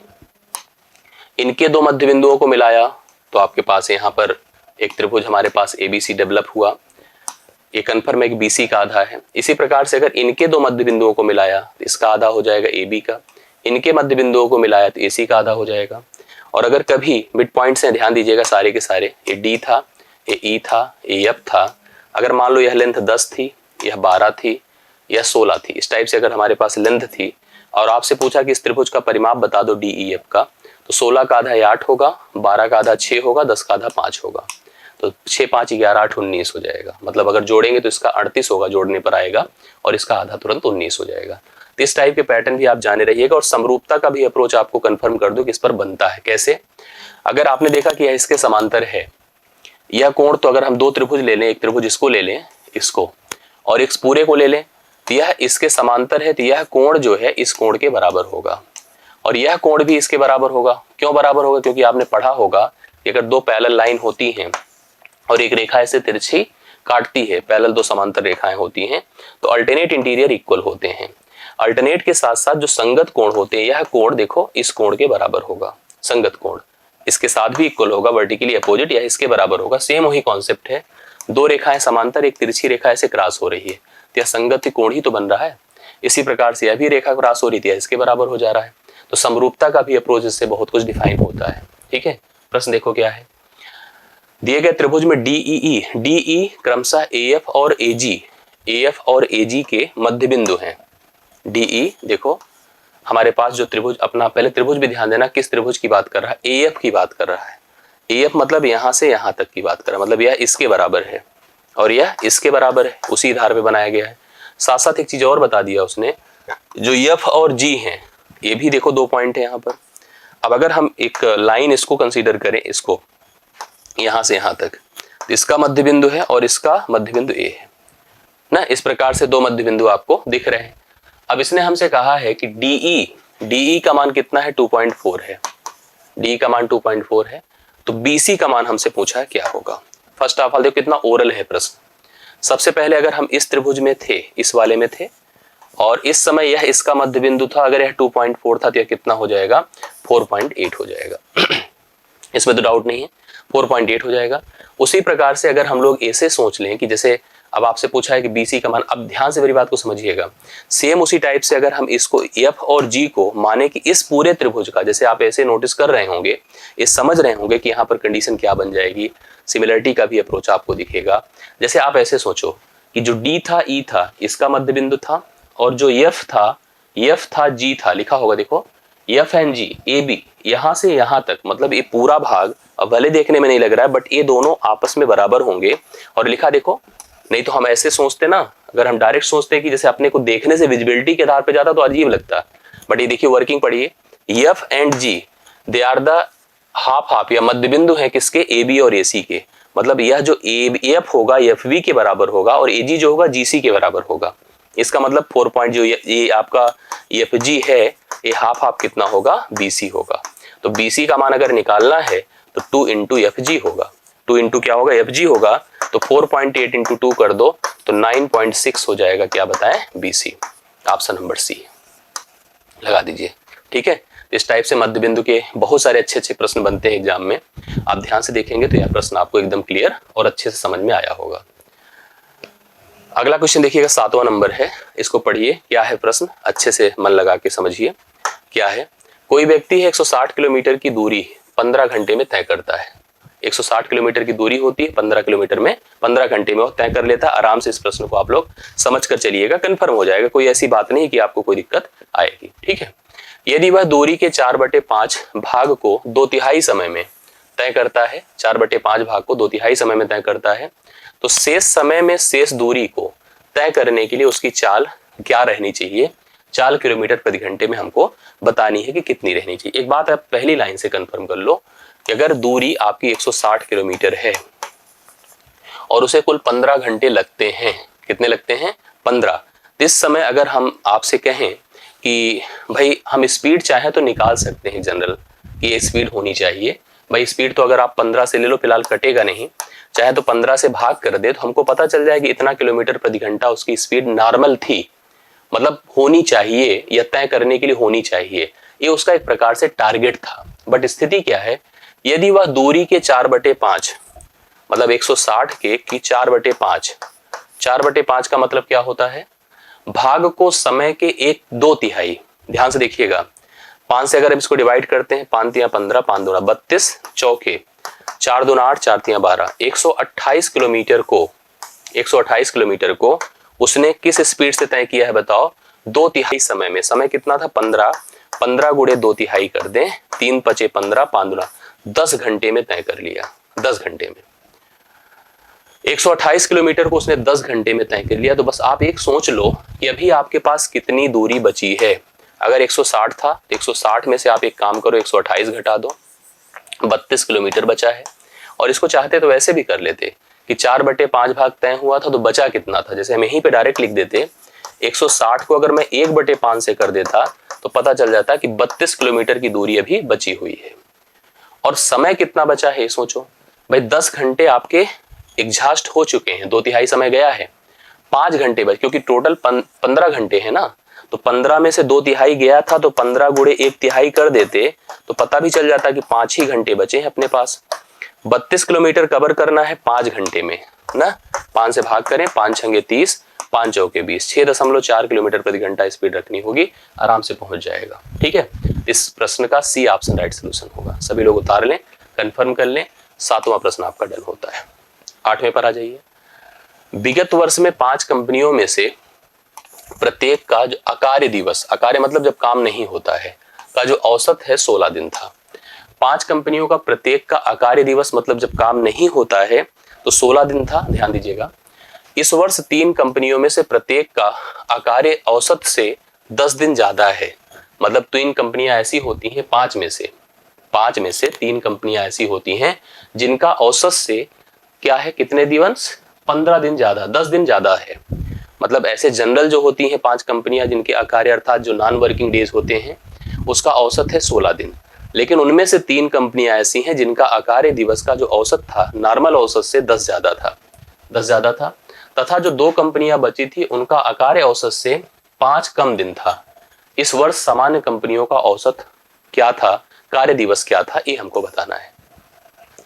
इनके 2 मध्य बिंदुओं को मिलाया तो आपके पास यहाँ पर एक त्रिभुज हमारे पास ABC डेवलप हुआ, ये कन्फर्म है कि BC का आधा है। इसी प्रकार से अगर इनके 2 मध्य बिंदुओं को मिलाया तो इसका आधा हो जाएगा AB का, इनके मध्य बिंदुओं को मिलाया तो AC का आधा हो जाएगा। और अगर कभी मिड पॉइंट्स हैं, ध्यान दीजिएगा सारे के सारे, ये D था, ये E था, ये F था, अगर मान लो यह लेंथ 10 थी, यह 12 थी, यह 16 थी, इस टाइप से अगर हमारे पास लेंथ थी और आपसे पूछा कि इस त्रिभुज का परिमाप बता दो DEF का, तो 16 का आधा 8 होगा, 12 का आधा 6 होगा, 10 का आधा 5 होगा, तो 6 5 11 8 19 हो जाएगा। मतलब अगर जोड़ेंगे तो इसका 38 होगा, जोड़ने पर आएगा, और इसका आधा तुरंत 19 हो जाएगा। तो इस टाइप के पैटर्न भी आप जाने रहिएगा। और समरूपता का भी अप्रोच आपको कंफर्म कर दो कि इस पर बनता है कैसे। अगर आपने देखा कि यह इसके समांतर है, यह कोण, तो अगर हम दो त्रिभुज ले लें, एक त्रिभुज इसको ले लें, इसको, और इस पूरे को ले लें, तो यह इसके समांतर है, तो यह कोण जो है इस कोण के बराबर होगा, और यह कोण भी इसके बराबर होगा। क्यों बराबर होगा? क्योंकि आपने पढ़ा होगा कि अगर दो पैरेलल लाइन होती हैं और एक रेखा ऐसे तिरछी काटती है, पैरेलल दो समांतर रेखाएं होती हैं, तो अल्टरनेट इंटीरियर इक्वल होते हैं। अल्टरनेट के साथ साथ जो संगत कोण होते हैं, यह कोण देखो इस कोण के बराबर होगा, संगत कोण इसके साथ भी इक्वल होगा, वर्टिकली अपोजिट या इसके बराबर होगा। सेम वही कॉन्सेप्ट है, दो रेखाएं समांतर, एक तिरछी रेखा ऐसे क्रॉस हो रही है, तो यह संगत कोण ही तो बन रहा है। इसी प्रकार से यह भी रेखा क्रॉस हो रही थी, इसके बराबर हो जा रहा है। तो समरूपता का भी अप्रोच इससे बहुत कुछ डिफाइन होता है। ठीक है, प्रश्न देखो क्या है। दिए गए त्रिभुज में DE क्रमशः AF और AG के मध्य बिंदु हैं। DE देखो हमारे पास जो त्रिभुज, अपना पहले त्रिभुज भी ध्यान देना, किस त्रिभुज की बात कर रहा है, AF की बात कर रहा है। AF मतलब यहां से यहां तक की बात कर रहा है, मतलब यह इसके बराबर है और यह इसके बराबर है, उसी आधार पे बनाया गया है। साथ साथ एक चीज और बता दिया उसने, जो F और G हैं, ये भी देखो दो पॉइंट है यहाँ पर। अब अगर हम एक लाइन इसको कंसीडर करें, इसको यहां से यहां तक, तो इसका मध्य बिंदु है और इसका मध्य बिंदु A है ना। इस प्रकार से दो मध्य बिंदु आपको दिख रहे हैं। अब इसने हमसे कहा है कि DE का मान कितना है, 2.4 है, DE का मान 2.4 है, तो BC का मान हमसे पूछा है क्या होगा। फर्स्ट ऑफ ऑल देखो कितना ओरल है प्रश्न। सबसे पहले अगर हम इस त्रिभुज में थे, इस वाले में थे, और इस समय यह इसका मध्य बिंदु था, अगर यह 2.4 था तो यह कितना हो जाएगा, 4.8 हो जाएगा। इसमें तो डाउट नहीं है, 4.8 हो जाएगा। उसी प्रकार से अगर हम लोग ऐसे सोच लें कि जैसे अब आपसे पूछा है कि BC का मान, अब ध्यान से मेरी बात को समझिएगा, सेम उसी टाइप से अगर हम इसको F और G को माने कि इस पूरे त्रिभुज का, जैसे आप ऐसे नोटिस कर रहे होंगे, ये समझ रहे होंगे कि यहाँ पर कंडीशन क्या बन जाएगी। सिमिलरिटी का भी अप्रोच आपको दिखेगा। जैसे आप ऐसे सोचो कि जो D था, E था, इसका मध्य बिंदु था, और जो F था, G था, लिखा होगा देखो F एंड G AB, यहां से यहां तक, मतलब ये पूरा भाग, अब भले देखने में नहीं लग रहा है बट ये दोनों आपस में बराबर होंगे। और लिखा देखो, नहीं तो हम ऐसे सोचते ना, अगर हम डायरेक्ट सोचते कि जैसे अपने को देखने से विजिबिलिटी के आधार पे जाता तो अजीब लगता, बट ये देखिए वर्किंग पढ़िए, F and G they are the half या मध्य बिंदु है किसके, AB और AC के। मतलब यह जो F होगा FV के बराबर होगा और AG जो होगा GC के बराबर होगा। इसका मतलब 4 पॉइंट जो ये आपका FG है, ये हाफ कितना होगा, BC होगा। तो BC का मान अगर निकालना है तो 2 इंटू FG होगा, 2 इंटू क्या होगा, FG होगा। तो 4.8 इंटू 2 कर दो तो 9.6 हो जाएगा, क्या बताएं, BC। ऑप्शन नंबर C लगा दीजिए। ठीक है, इस टाइप से मध्य बिंदु के बहुत सारे अच्छे अच्छे प्रश्न बनते हैं एग्जाम में। आप ध्यान से देखेंगे तो यह प्रश्न आपको एकदम क्लियर और अच्छे से समझ में आया होगा। अगला क्वेश्चन देखिएगा, 7वां नंबर है, इसको पढ़िए। क्या है प्रश्न, अच्छे से मन लगा के समझिए क्या है। कोई व्यक्ति है 160 किलोमीटर की दूरी 15 घंटे में तय करता है। 160 किलोमीटर की दूरी होती है, 15 किलोमीटर में 15 घंटे में वो तय कर लेता है। आराम से इस प्रश्न को आप लोग समझ कर चलिएगा, कंफर्म हो जाएगा, कोई ऐसी बात नहीं कि आपको कोई दिक्कत आएगी। ठीक है, यदि वह दूरी के 4/5 भाग को 2/3 समय में तय करता है, 4/5 भाग को 2/3 समय में तय करता है, तो शेष समय में शेष दूरी को तय करने के लिए उसकी चाल क्या रहनी चाहिए, 4 किलोमीटर प्रति घंटे में हमको बतानी है कि कितनी रहनी चाहिए। एक बात आप पहली लाइन से कंफर्म कर लो कि अगर दूरी आपकी 160 किलोमीटर है और उसे कुल 15 घंटे लगते हैं, कितने लगते हैं, 15। इस समय अगर हम आपसे कहें कि भाई हम स्पीड चाहे तो निकाल सकते हैं जनरल कि ये स्पीड होनी चाहिए, भाई स्पीड तो अगर आप 15 से ले लो, फिलहाल कटेगा नहीं, चाहे तो 15 से भाग कर दे तो हमको पता चल जाएगा इतना किलोमीटर प्रति घंटा उसकी स्पीड नॉर्मल थी, मतलब होनी चाहिए या तय करने के लिए होनी चाहिए। ये उसका एक प्रकार से टारगेट था। बट स्थिति क्या है, यदि वह दूरी के 4/5 मतलब 160 के की 4/5, 4/5 का मतलब क्या होता है, भाग को समय के 1/2 तिहाई, ध्यान से देखिएगा, 5 से अगर हम इसको डिवाइड करते हैं, 5 तिया 15, 5 दूना 32, चौके 4 दूना 8, 4 तिया 12, 128 किलोमीटर को उसने किस स्पीड से तय किया है बताओ? 2/3 समय में। समय कितना था? 15, 15 गुणे 2/3 कर दें, 3 पचे 15, 5 दूना 10 घंटे में तय कर लिया। 10 घंटे में 128 किलोमीटर को उसने 10 घंटे में तय कर लिया। तो बस आप एक सोच लो कि अभी आपके पास कितनी दूरी बची है। अगर 160 था तो 160 में से आप एक काम करो, 128 घटा दो, 32 किलोमीटर बचा है। और इसको चाहते तो वैसे भी कर लेते कि 4/5 भाग तय हुआ था तो बचा कितना था। जैसे हम यहीं पे डायरेक्ट लिख देते, 160 को अगर मैं 1/5 से कर देता तो पता चल जाता कि 32 किलोमीटर की दूरी अभी बची हुई है। और समय कितना बचा है सोचो भाई, 10 घंटे आपके एग्जॉस्ट हो चुके हैं, 2/3 समय गया है, 5 घंटे बच, क्योंकि टोटल 15 घंटे है ना, तो 15 में से 2/3 गया था तो 15 गुणे 1/3 कर देते तो पता भी चल जाता कि 5 ही घंटे बचे हैं अपने पास। 32 किलोमीटर कवर करना है 5 घंटे में ना, 5 से भाग करें, 5 छंगे 30, 5 चौके 20, 6.4 किलोमीटर प्रति घंटा स्पीड रखनी होगी, आराम से पहुंच जाएगा। ठीक है, इस प्रश्न का सी ऑप्शन राइट सोल्यूशन होगा। सभी लोग उतार लें, कंफर्म कर लें। 7वां प्रश्न आपका डन होता है। 8वें पर आ जाइए। विगत वर्ष में 5 कंपनियों में से प्रत्येक का जो अकार्य दिवस, अकार्य मतलब जब काम नहीं होता है, का जो औसत है 16 दिन था। 5 कंपनियों का प्रत्येक का अकार्य दिवस मतलब जब काम नहीं होता है तो 16 दिन था। ध्यान दीजिएगा, इस वर्ष 3 कंपनियों में से प्रत्येक का अकार्य औसत से 10 दिन ज्यादा है। मतलब 3 कंपनियां ऐसी होती हैं, 5 में से 3 कंपनियां ऐसी होती हैं जिनका औसत से क्या है, कितने दिवस? 15 दिन ज्यादा, 10 दिन ज्यादा है। मतलब ऐसे जनरल जो होती हैं 5 कंपनियां जिनके अकार्य अर्थात जो नॉन वर्किंग डेज होते हैं उसका औसत है 16 दिन। लेकिन उनमें से 3 कंपनियां ऐसी हैं जिनका अकार्य दिवस का जो औसत था नॉर्मल औसत से 10 ज्यादा था। तथा जो 2 कंपनियां बची थी उनका अकार्य औसत से 5 कम दिन था। इस वर्ष सामान्य कंपनियों का औसत क्या था, कार्य दिवस क्या था, ये हमको बताना है।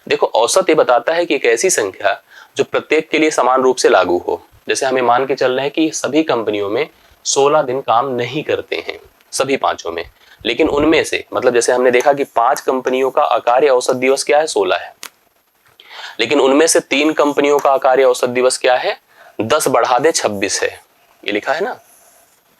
देखो, औसत ये बताता है कि एक ऐसी संख्या जो प्रत्येक के लिए समान रूप से लागू हो। जैसे हमें मान के चल रहे हैं कि सभी कंपनियों में 16 दिन काम नहीं करते हैं, सभी 5 में, लेकिन उनमें से मतलब जैसे हमने देखा कि 5 कंपनियों का अकार्य औसत दिवस क्या है, 16 है, लेकिन उनमें से 3 कंपनियों का अकार्य औसत दिवस क्या है, 10 बढ़ा दे 26 है। ये लिखा है ना,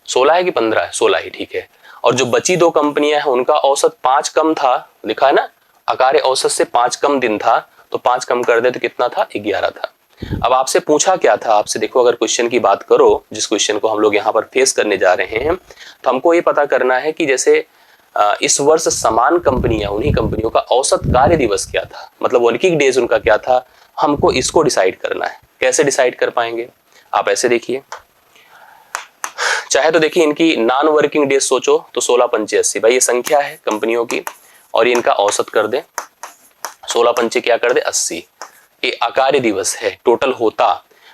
16 है कि 15 है, 16 ही ठीक है। और जो बची 2 कंपनियां हैं उनका औसत 5 कम था, लिखा है ना, अकार्य औसत से 5 कम दिन था, तो 5 कम कर दे तो कितना था, 11 था। अब आपसे पूछा क्या था, आपसे देखो अगर क्वेश्चन की बात करो, जिस क्वेश्चन को हम लोग यहाँ पर फेस करने जा रहे हैं, तो हमको ये पता करना है कि जैसे इस वर्ष समान कंपनियां, उन्हीं कंपनियों का औसत कार्य दिवस क्या था, मतलब वर्किंग डेज उनका क्या था, हमको इसको डिसाइड करना है। कैसे डिसाइड कर पाएंगे, आप ऐसे देखिए, चाहे तो देखिए इनकी नॉन वर्किंग डेज सोचो तो 16 पंचे 80, भाई ये संख्या है कंपनियों की और ये इनका औसत कर दे, 16 पंचे क्या कर दे 80, ये अकार्य दिवस है, टोटल होता,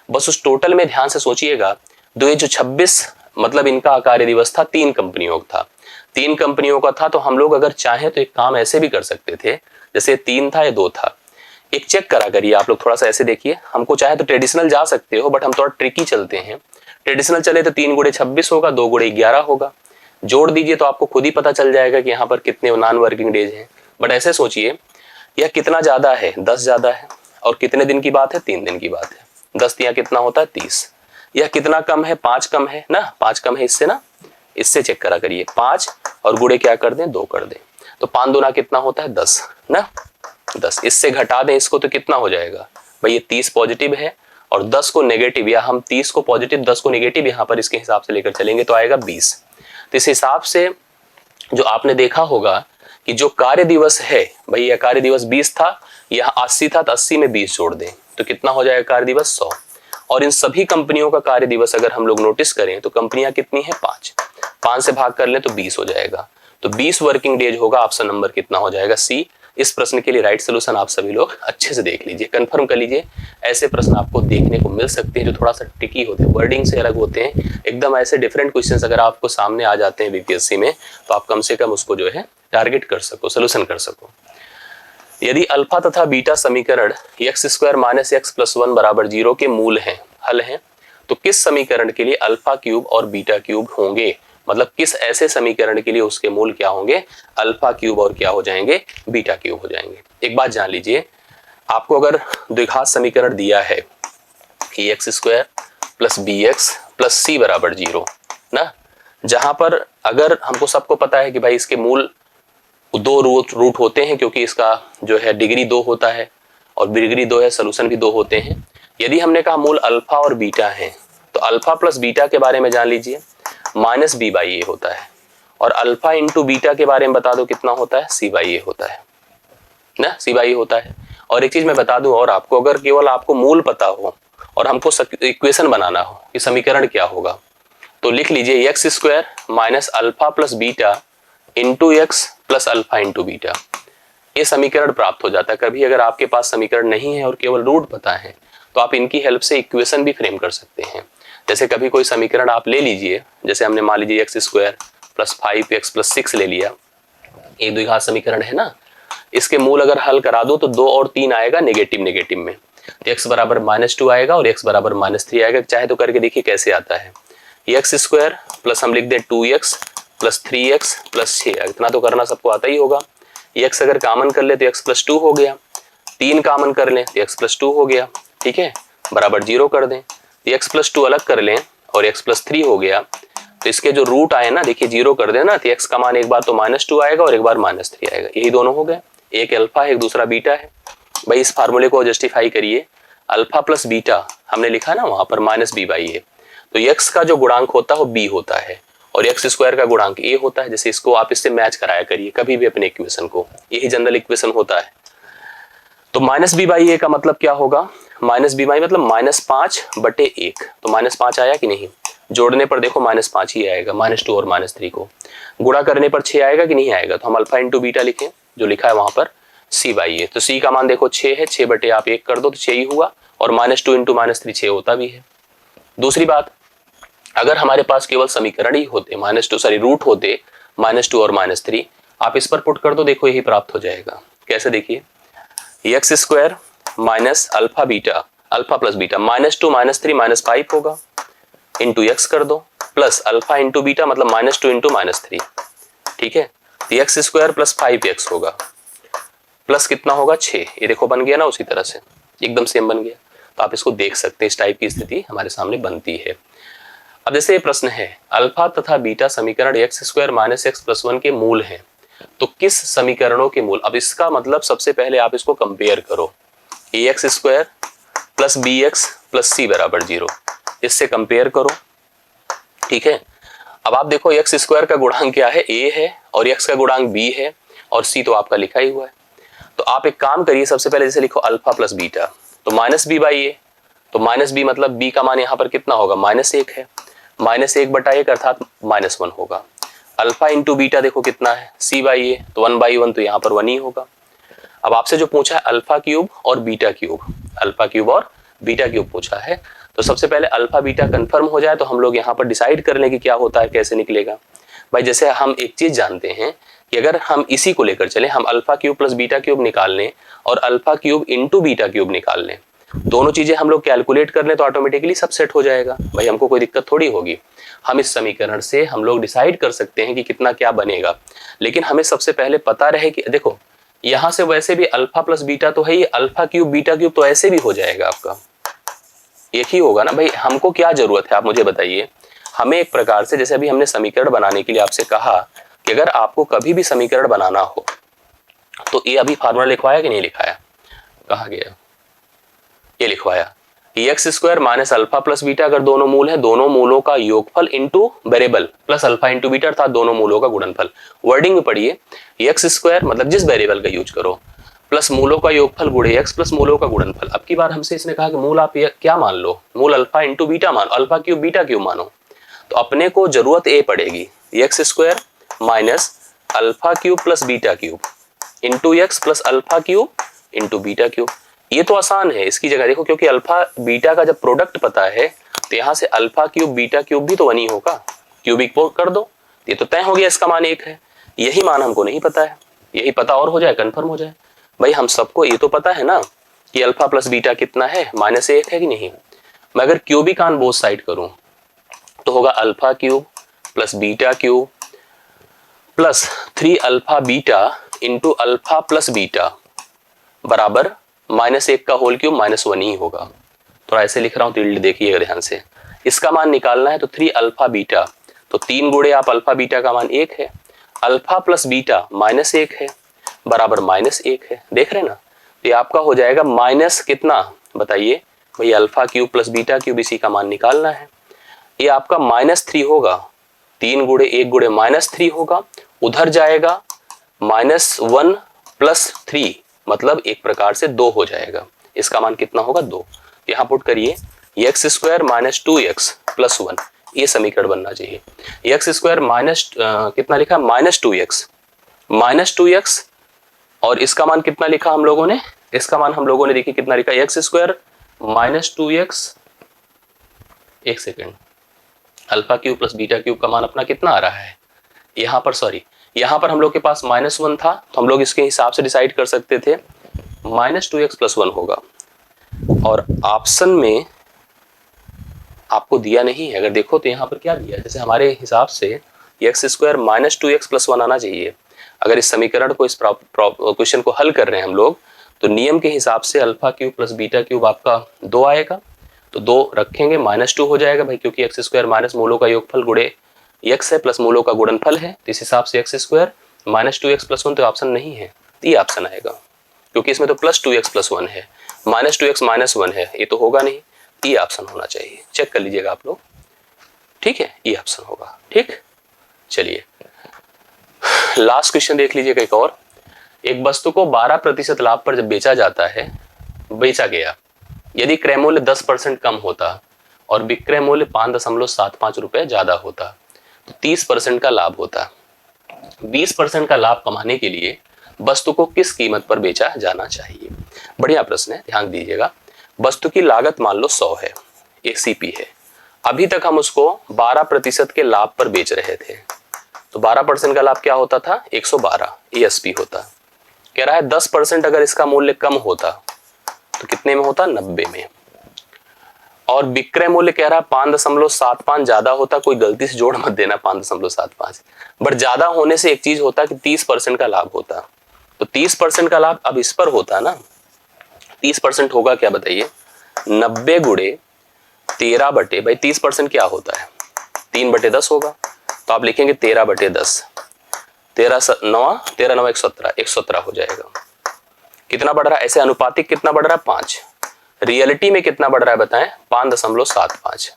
बस उस टोटल में ध्यान से सोचिएगा। तो ये जो 26 मतलब इनका अकार्य दिवस था 3 कंपनियों का था, 3 कंपनियों का था, तो हम लोग अगर चाहें तो एक काम ऐसे भी कर सकते थे, जैसे 3 था या 2 था, एक चेक करा करिए आप लोग, थोड़ा सा ऐसे देखिए, हमको चाहे तो ट्रेडिशनल जा सकते हो बट हम थोड़ा ट्रिकी चलते हैं। ट्रेडिशनल चले तो 3 गुणे 26 होगा, 2 गुणे 11 होगा, जोड़ दीजिए तो आपको खुद ही पता चल जाएगा कि यहाँ पर कितने नॉन वर्किंग डेज हैं। बट ऐसे सोचिए, यह कितना ज्यादा है, 10 ज्यादा है, और कितने दिन की बात है, 3 दिन की बात है, 10 तिया कितना होता है 30। यह कितना कम है, 5 कम है ना, 5 कम है इससे ना, इससे चेक करा करिए, 5 और गुणे क्या कर दें 2 कर दें, तो 5 दूना कितना होता है 10 ना, 10, इससे घटा दें इसको तो कितना हो जाएगा भाई, ये 30 पॉजिटिव है और 10 को नेगेटिव, या हम 30 को पॉजिटिव 10 को नेगेटिव यहाँ पर इसके हिसाब से लेकर चलेंगे तो आएगा 20। तो इस हिसाब से जो आपने देखा होगा कि जो कार्य दिवस है भाई, यह कार्य दिवस 20 था, यह 80 था, तो 80 में 20 जोड़ दें तो कितना हो जाएगा कार्य दिवस 100। और इन सभी कंपनियों का कार्य दिवस अगर हम लोग नोटिस करें तो कंपनियां कितनी है 5 से भाग कर लें तो 20 हो जाएगा, तो 20 वर्किंग डेज होगा। ऑप्शन नंबर कितना हो जाएगा सी। इस प्रश्न के लिए राइट सोल्यूशन आप सभी लोग अच्छे से देख लीजिए, कंफर्म कर लीजिए। ऐसे प्रश्न आपको देखने को मिल सकते हैं जो थोड़ा सा ट्रिकी होते हैं, वर्डिंग से अलग होते हैं, एकदम ऐसे डिफरेंट क्वेश्चंस अगर आपको सामने आ जाते हैं बीपीएससी में तो आप कम से कम उसको जो है टारगेट कर सको, सोल्यूशन कर सको। यदि अल्फा तथा बीटा समीकरण x² - x + 1 = 0 के मूल हैं, हल हैं, तो किस समीकरण के लिए अल्फा क्यूब और बीटा क्यूब होंगे? मतलब किस ऐसे समीकरण के लिए उसके मूल क्या होंगे, अल्फा क्यूब और क्या हो जाएंगे, बीटा क्यूब हो जाएंगे। एक बात जान लीजिए, आपको अगर द्विघात समीकरण दिया है कि X square plus B X plus C बराबर 0 ना, जहां पर अगर हमको सबको पता है कि भाई इसके मूल दो रूट होते हैं, क्योंकि इसका जो है डिग्री 2 होता है और डिग्री 2 है, सोल्यूशन भी 2 होते हैं। यदि हमने कहा मूल अल्फा और बीटा है तो अल्फा प्लस बीटा के बारे में जान लीजिए माइनस बी बाई ए होता है, और अल्फा इंटू बीटा के बारे में बता दो कितना होता है, सी बाई ए होता है ना, सी बाई ए होता है। और एक चीज मैं बता दूं और आपको, अगर केवल आपको मूल पता हो और हमको इक्वेशन बनाना हो कि समीकरण क्या होगा, तो लिख लीजिए x square minus alpha plus beta into x plus alpha into beta. ये समीकरण प्राप्त हो जाता है। कभी अगर आपके पास समीकरण नहीं है और केवल रूट पता है तो आप इनकी हेल्प से इक्वेशन भी फ्रेम कर सकते हैं। जैसे कभी कोई समीकरण आप ले लीजिए, जैसे हमने मान लीजिए x square plus 5x plus 6 ले लिया, ये द्विघात समीकरण है ना, इसके मूल अगर हल करा दो तो 2 और 3 आएगा नेगेटिव नेगेटिव में, तो x बराबर -2 आएगा और x बराबर -3 आएगा। चाहे तो करके देखिए कैसे आता है। एक्स स्क्वायर प्लस हम लिख दे 2x प्लस 3x प्लस 6, इतना तो करना सबको आता ही होगा। x अगर कॉमन कर ले तो x प्लस 2 हो गया, 3 कॉमन कर लें तो x प्लस 2 हो गया, ठीक है, बराबर 0 कर दें, x प्लस 2 अलग कर लें और x प्लस 3 हो गया। तो इसके जो रूट आए ना, देखिए 0 कर देना तो x का मान एक बार तो -2 आएगा और एक बार -3 आएगा, यही दोनों हो गए, एक अल्फा है एक दूसरा बीटा है। भाई इस फार्मूले को जस्टिफाई करिए, अल्फा प्लस बीटा हमने लिखा ना वहां पर माइनस बी बाई ए, तो x का जो गुणांक होता है वो b होता है और एक्स स्क्वायर का गुणांक a होता है। जैसे इसको आप इससे मैच कराया करिए कभी भी अपने इक्वेशन को, यही जनरल इक्वेशन होता है। तो माइनस बी बाई ए का मतलब क्या होगा, माइनस बी बाई मतलब -5/1, तो -5 आया कि नहीं, जोड़ने पर देखो -5 ही आएगा, -2 और -3 को गुणा करने पर 6 आएगा कि नहीं आएगा, तो हम अल्फा इंटू बीटा लिखें जो लिखा है वहां पर सी बाई ए, तो सी का मान देखो 6 है, 6 आप 1 कर दो तो 6 ही हुआ, और -2 इंटू -3 6 होता भी है। दूसरी बात, अगर हमारे पास केवल समीकरण ही होते रूट होते -2 और -3, आप इस पर पुट कर दो, देखो यही प्राप्त हो जाएगा। कैसे देखिए, x square minus alpha beta, alpha plus beta -2 -3 -5 होगा, इंटू एक्स कर दो, प्लस अल्फा इंटू बीटा मतलब -2 इंटू -3, ठीक है, तो एक्स स्क्वायर प्लस 5x होगा, प्लस कितना होगा 6, ये देखो बन गया ना, उसी तरह से एकदम सेम बन गया। तो आप इसको देख सकते हैं, इस टाइप की स्थिति हमारे सामने बनती है। अब जैसे ये प्रश्न है, अल्फा तथा बीटा समीकरण x square minus x plus 1 के मूल हैं, तो किस समीकरणों के मूल। अब इसका मतलब सबसे पहले आप इसको कंपेयर करो, X square plus B X plus C बराबर 0, इससे कंपेयर करो, ठीक है। अब आप देखो एक्स स्क्वायर का गुणांक क्या है, a है, और एक्स का गुणांक b है, और c तो आपका लिखा ही हुआ है। तो आप एक काम करिए, सबसे पहले जैसे लिखो अल्फा प्लस बीटा, तो माइनस बी बाई ए, तो माइनस बी मतलब b का मान यहाँ पर कितना होगा, -1 है, -1/1 अर्थात -1 होगा। अल्फा इंटू बीटा देखो कितना है, c बाई ए, तो 1/1 तो यहाँ पर 1 ही होगा। अब आपसे जो पूछा है अल्फा क्यूब और बीटा क्यूब, अल्फा क्यूब और बीटा क्यूब पूछा है, तो सबसे पहले अल्फा बीटा कंफर्म हो जाए तो हम लोग यहाँ पर डिसाइड कर लें कि क्या होता है, कैसे निकलेगा। भाई जैसे हम एक चीज जानते हैं कि अगर हम इसी को लेकर चले, हम alpha cube plus beta cube निकाल लें और alpha cube into beta cube निकाल लें, दोनों चीजें हम लोग कैलकुलेट कर लें तो ऑटोमेटिकली सब सेट हो जाएगा। भाई हमको कोई दिक्कत थोड़ी होगी, हम इस समीकरण से हम लोग डिसाइड कर सकते हैं कि कितना क्या बनेगा। लेकिन हमें सबसे पहले पता रहे कि देखो यहां से वैसे भी अल्फा प्लस बीटा तो है ही, अल्फा क्यूब बीटा क्यूब तो ऐसे भी हो जाएगा, आपका एक ही होगा ना। भाई हमको क्या जरूरत है, आप मुझे बताइए। हमें एक प्रकार से, जैसे अभी हमने समीकरण बनाने के लिए आपसे कहा कि अगर आपको कभी भी समीकरण बनाना हो तो ये अभी फार्मूला लिखवाया कि नहीं लिखाया, कहा गया, ये लिखवाया, x square minus alpha plus beta, अगर दोनों मूल है, दोनों मूलों का योगफल into variable plus alpha into beta, अर्थात दोनों मूलों का गुणनफल। वर्डिंग में पढ़िए, एक्स स्क्वायर मतलब जिस वेरिएबल का यूज करो, प्लस मूलों का योगफल गुणे एक्स प्लस मूलों का गुणनफल। अब की बार हमसे इसने कहा कि मूल आप क्या मान लो, मूल अल्फा इंटू बीटा मानो, अल्फा क्यूब बीटा क्यूब मानो, तो अपने को जरूरत ए पड़ेगी, x square minus alpha cube plus beta cube into x plus alpha cube into beta cube. ये तो आसान है, इसकी जगह देखो, क्योंकि अल्फा बीटा का जब प्रोडक्ट पता है तो यहाँ से अल्फा क्यूब बीटा क्यूब भी तो 1 ही होगा, क्यूबिक कर दो, ये तो तय हो गया, इसका मान 1 है। यही मान हमको नहीं पता है, यही पता और हो जाए, कंफर्म हो जाए। भाई हम सबको ये तो पता है ना कि अल्फा प्लस बीटा कितना है, -1 है कि नहीं। मैं अगर क्यूबिक ऑन बोथ साइड करूं तो होगा alpha cube plus beta cube plus 3 alpha beta into alpha plus beta बराबर -1 का होल क्यूब -1 ही होगा। तो ऐसे लिख रहा हूं, टिल्ड देखिएगा ध्यान से। इसका मान निकालना है तो 3 अल्फा बीटा, तो 3 गुणे आप अल्फा बीटा का मान 1 है, अल्फा प्लस बीटा -1 है बराबर -1 है। देख रहे हैं ना, तो ये आपका हो जाएगा माइनस कितना बताइए भाई, alpha cube plus beta cube, इसी का मान निकालना है। ये आपका -3 होगा, 3 गुणे 1 गुणे -3 होगा, उधर जाएगा -1 प्लस 3 मतलब एक प्रकार से 2 हो जाएगा। इसका मान कितना होगा 2। यहाँ पुट करिए x square minus 2x plus 1, ये समीकरण बनना चाहिए। x स्क्वायर माइनस कितना लिखा -2x और इसका मान कितना लिखा हम लोगों ने, इसका मान हम लोगों ने देखिए कितना लिखा, x स्क्वायर माइनस 2x, एक second, alpha cube plus beta cube का मान अपना कितना आ रहा है यहाँ पर, सॉरी यहाँ पर हम लोग के पास -1 था तो हम लोग इसके हिसाब से डिसाइड कर सकते थे -2x प्लस 1 होगा। और ऑप्शन में आपको दिया नहीं है, अगर देखो तो यहाँ पर क्या दिया है, जैसे हमारे हिसाब से x square minus 2x plus 1 आना चाहिए। अगर इस समीकरण को, इस क्वेश्चन को हल कर रहे हैं हम लोग, तो नियम के हिसाब से alpha cube plus beta cube आपका 2 आएगा, तो 2 रखेंगे -2 हो जाएगा भाई, क्योंकि x स्क्वायर माइनस मूलों का योगफल गुणे x है प्लस मूलों का गुणनफल है, तो इस हिसाब से x square minus 2x plus 1 तो ऑप्शन नहीं है, ये ऑप्शन आएगा, क्योंकि इसमें तो प्लस 2x प्लस 1 है, -2x -1 है, ये तो होगा नहीं, ये ऑप्शन होना चाहिए। चेक कर लीजिएगा आप लोग, ठीक है, ये ऑप्शन होगा। ठीक, चलिए लास्ट क्वेश्चन देख लीजिएगा एक और। एक वस्तु को 12% लाभ पर जब बेचा गया, यदि क्रय मूल्य 10% कम होता और विक्रय मूल्य 5.75 रुपए ज्यादा होता तो 30% का लाभ होता। 20% का लाभ कमाने के लिए वस्तु को किस कीमत पर बेचा जाना चाहिए? बढ़िया प्रश्न है, ध्यान दीजिएगा। वस्तु की लागत मान लो 100 है, एक सीपी है, अभी तक हम उसको 12% के लाभ पर बेच रहे थे, तो 12% का लाभ क्या होता था, 112 एएसपी होता। कह रहा है 10% अगर इसका मूल्य कम होता तो कितने में होता, 90 में। और विक्रय मूल्य कह रहा है 5.75 ज्यादा होता, कोई गलती से जोड़ मत देना 5.75, बट ज्यादा होने से एक चीज होता कि 30% का लाभ होता, तो 30% का लाभ अब इस पर होता ना, 30% होगा क्या बताइए, 90 गुणे 13 बटे, भाई 30% क्या होता है 3/10 होगा, तो आप लिखेंगे 13/10, 13 9 117 हो जाएगा। कितना बढ़ रहा है, ऐसे अनुपातिक कितना बढ़ रहा है 5, रियलिटी में कितना बढ़ रहा है बताएं 5.75।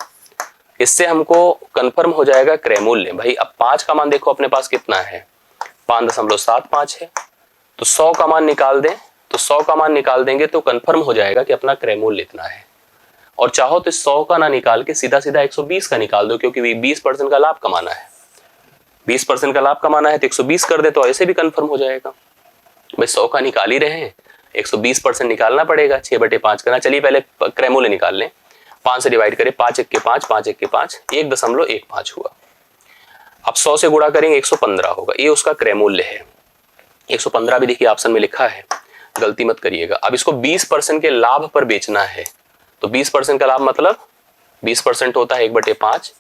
इससे हमको कंफर्म हो जाएगा क्रय मूल्य। भाई अब 5 का मान देखो अपने पास कितना है, 5.75 है, तो 100 का मान निकाल दें, तो 100 का मान निकाल देंगे तो कंफर्म हो जाएगा कि अपना क्रय मूल्य इतना है। और चाहो तो 100 का ना निकाल के सीधा सीधा 120 का निकाल दो, क्योंकि 20% का लाभ कमाना है, 20% का लाभ कमाना है तो 120 कर दे, तो ऐसे भी कंफर्म हो जाएगा। भाई 100 का निकाल ही रहे हैं, 120% निकालना पड़ेगा, 6/5 करना। चलिए पहले क्रय मूल्य निकाल लें, 5 से डिवाइड करें, 5 1 के 5, 5 1 के 5, 1.15 हुआ। अब 100 से गुणा करेंगे 115 होगा, ये उसका क्रय मूल्य है। 115 भी देखिए ऑप्शन में लिखा है, गलती मत करिएगा। अब इसको 20% के लाभ पर बेचना है, तो 20% का लाभ मतलब 20% होता है 1/5,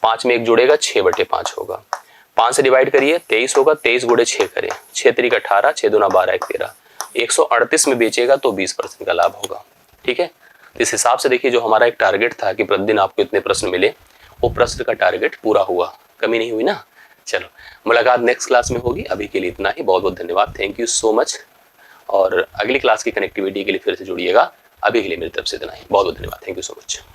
5 में 1 जुड़ेगा 6/5 होगा। 5 से डिवाइड करिए 23 होगा, 23 गुणे 6 करें, 6 3 18, 6 2 12 1 13, 138 में बेचेगा तो 20% का लाभ होगा। ठीक है, इस हिसाब से देखिए जो हमारा एक टारगेट था कि प्रतिदिन आपको इतने प्रश्न मिले, वो प्रश्न का टारगेट पूरा हुआ, कमी नहीं हुई ना। चलो मुलाकात नेक्स्ट क्लास में होगी, अभी के लिए इतना ही। बहुत बहुत धन्यवाद, थैंक यू सो मच। और अगली क्लास की कनेक्टिविटी के लिए फिर से जुड़िएगा। अभी के लिए मेरी तरफ से इतना ही, बहुत बहुत धन्यवाद, थैंक यू सो मच।